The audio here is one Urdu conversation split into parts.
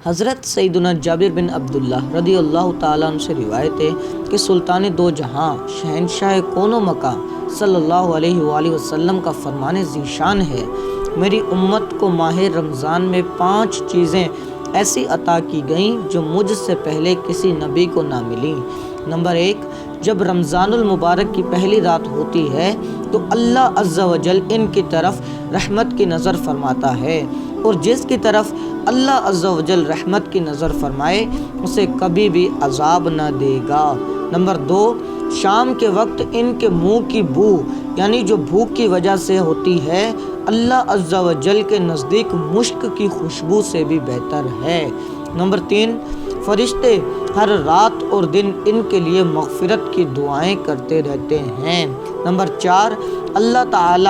حضرت سیدنا جابر بن عبداللہ رضی اللہ تعالیٰ عنہ سے روایت ہے کہ سلطان دو جہاں شہنشاہ کون و مکان صلی اللہ علیہ وآلہ وسلم کا فرمان ذیشان ہے، میری امت کو ماہ رمضان میں 5 چیزیں ایسی عطا کی گئیں جو مجھ سے پہلے کسی نبی کو نہ ملیں۔ نمبر 1، جب رمضان المبارک کی پہلی رات ہوتی ہے تو اللہ عز و جل ان کی طرف رحمت کی نظر فرماتا ہے، اور جس کی طرف اللہ عز و جل رحمت کی نظر فرمائے اسے کبھی بھی عذاب نہ دے گا۔ نمبر 2، شام کے وقت ان کے منہ کی بو یعنی جو بھوک کی وجہ سے ہوتی ہے اللہ عز و جل کے نزدیک مشک کی خوشبو سے بھی بہتر ہے۔ نمبر 3، فرشتے ہر رات اور دن ان کے لیے مغفرت کی دعائیں کرتے رہتے ہیں۔ نمبر 4، اللہ تعالی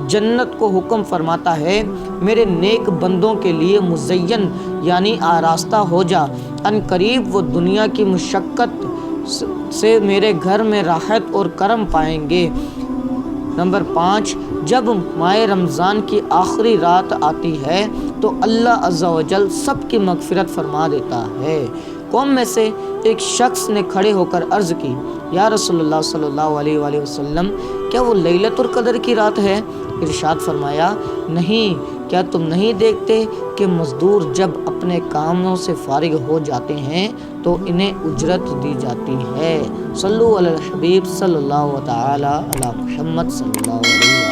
جنت کو حکم فرماتا ہے میرے نیک بندوں کے لیے مزین یعنی آراستہ ہو جا، ان قریب وہ دنیا کی مشقت سے میرے گھر میں راحت اور کرم پائیں گے۔ نمبر 5، جب ماہ رمضان کی آخری رات آتی ہے تو اللہ عز و جل سب کی مغفرت فرما دیتا ہے۔ قوم میں سے ایک شخص نے کھڑے ہو کر عرض کی، یا رسول اللہ صلی اللہ علیہ وآلہ وسلم، کیا وہ لیلۃ القدر کی رات ہے؟ ارشاد فرمایا، نہیں، کیا تم نہیں دیکھتے کہ مزدور جب اپنے کاموں سے فارغ ہو جاتے ہیں تو انہیں اجرت دی جاتی ہے۔ صلو علی الحبیب صلی اللہ تعالی علی محمد صلی اللہ علیہ وسلم۔